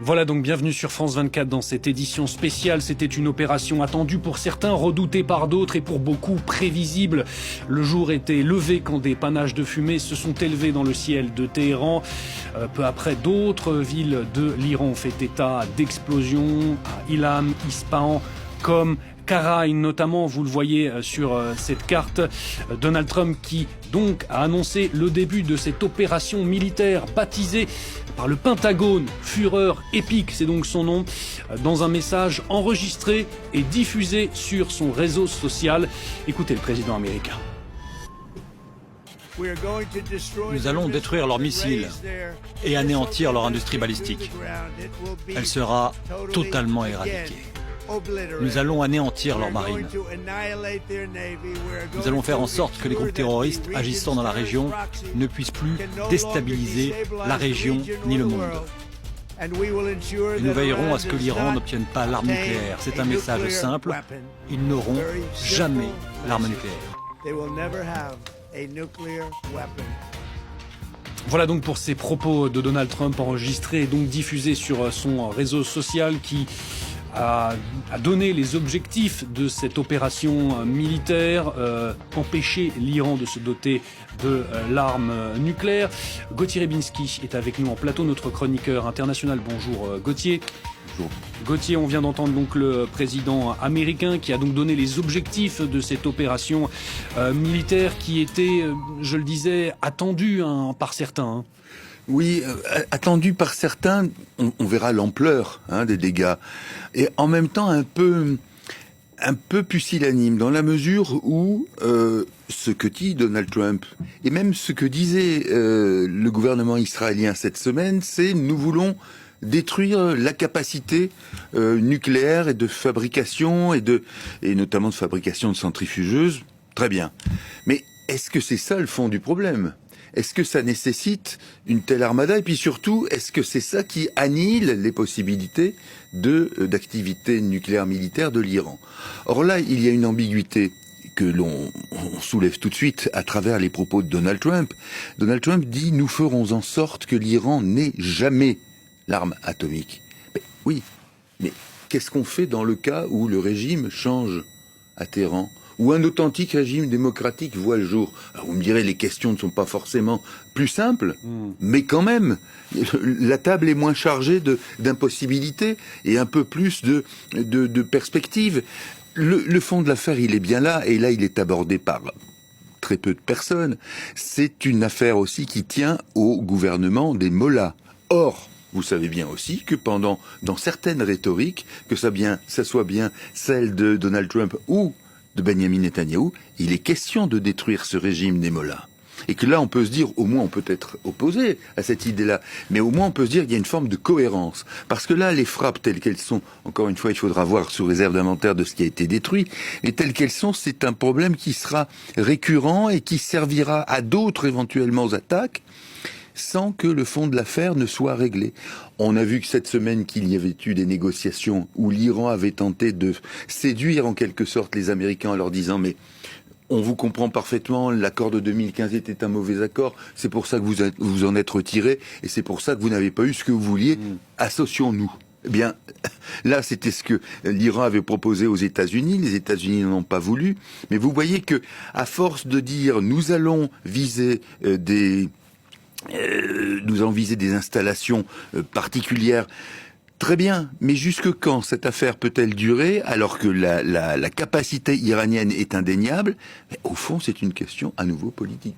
Voilà donc, bienvenue sur France 24 dans cette édition spéciale. C'était une opération attendue pour certains, redoutée par d'autres et pour beaucoup prévisible. Le jour était levé quand des panaches de fumée se sont élevés dans le ciel de Téhéran. Peu après, d'autres villes de l'Iran ont fait état d'explosions, à Ilam, Ispahan, Qom, Karaï notamment, vous le voyez sur cette carte. Donald Trump qui donc a annoncé le début de cette opération militaire baptisée par le Pentagone, Fureur épique, c'est donc son nom, dans un message enregistré et diffusé sur son réseau social. Écoutez le président américain. Nous allons détruire leurs missiles et anéantir leur industrie balistique. Elle sera totalement éradiquée. Nous allons anéantir leur marine. Nous allons faire en sorte que les groupes terroristes agissant dans la région ne puissent plus déstabiliser la région ni le monde. Et nous veillerons à ce que l'Iran n'obtienne pas l'arme nucléaire. C'est un message simple. Ils n'auront jamais l'arme nucléaire. Voilà donc pour ces propos de Donald Trump enregistrés et donc diffusés sur son réseau social qui a donné les objectifs de cette opération militaire, empêcher l'Iran de se doter de l'arme nucléaire. Gauthier Rebinski est avec nous en plateau, notre chroniqueur international. Bonjour Gauthier. Bonjour. Gauthier, on vient d'entendre donc le président américain qui a donc donné les objectifs de cette opération militaire qui était, je le disais, attendue par certains. Oui, attendu par certains, on verra l'ampleur des dégâts. Et en même temps un peu pusillanime, dans la mesure où ce que dit Donald Trump, et même ce que disait le gouvernement israélien cette semaine, c'est nous voulons détruire la capacité nucléaire et de fabrication, et notamment de fabrication de centrifugeuses. Très bien. Mais est-ce que c'est ça le fond du problème ? Est-ce que ça nécessite une telle armada? Et puis surtout, est-ce que c'est ça qui annihile les possibilités d'activité nucléaire militaire de l'Iran? Or là, il y a une ambiguïté que l'on soulève tout de suite à travers les propos de Donald Trump. Donald Trump dit « Nous ferons en sorte que l'Iran n'ait jamais l'arme atomique ». Mais oui, mais qu'est-ce qu'on fait dans le cas où le régime change à Téhéran ? Où un authentique régime démocratique voit le jour. Alors vous me direz, les questions ne sont pas forcément plus simples, mais quand même, la table est moins chargée d'impossibilités et un peu plus de perspectives. Le fond de l'affaire, il est bien là, et là, il est abordé par très peu de personnes. C'est une affaire aussi qui tient au gouvernement des mollahs. Or, vous savez bien aussi que dans certaines rhétoriques, que ça soit bien celle de Donald Trump ou de Benjamin Netanyahou, il est question de détruire ce régime des mollahs. Et que là, on peut se dire, au moins on peut être opposé à cette idée-là, mais au moins on peut se dire qu'il y a une forme de cohérence. Parce que là, les frappes telles qu'elles sont, encore une fois, il faudra voir sous réserve d'inventaire de ce qui a été détruit, mais telles qu'elles sont, c'est un problème qui sera récurrent et qui servira à d'autres éventuellement attaques, sans que le fond de l'affaire ne soit réglé. On a vu que cette semaine qu'il y avait eu des négociations où l'Iran avait tenté de séduire en quelque sorte les Américains en leur disant « mais on vous comprend parfaitement, l'accord de 2015 était un mauvais accord, c'est pour ça que vous en êtes retirés et c'est pour ça que vous n'avez pas eu ce que vous vouliez, associons-nous ». Eh bien, là, c'était ce que l'Iran avait proposé aux États-Unis. Les États-Unis n'en ont pas voulu. Mais vous voyez que, à force de dire « nous allons viser nous allons viser des installations particulières ». Très bien, mais jusque quand cette affaire peut-elle durer alors que la capacité iranienne est indéniable? Mais au fond, c'est une question à nouveau politique.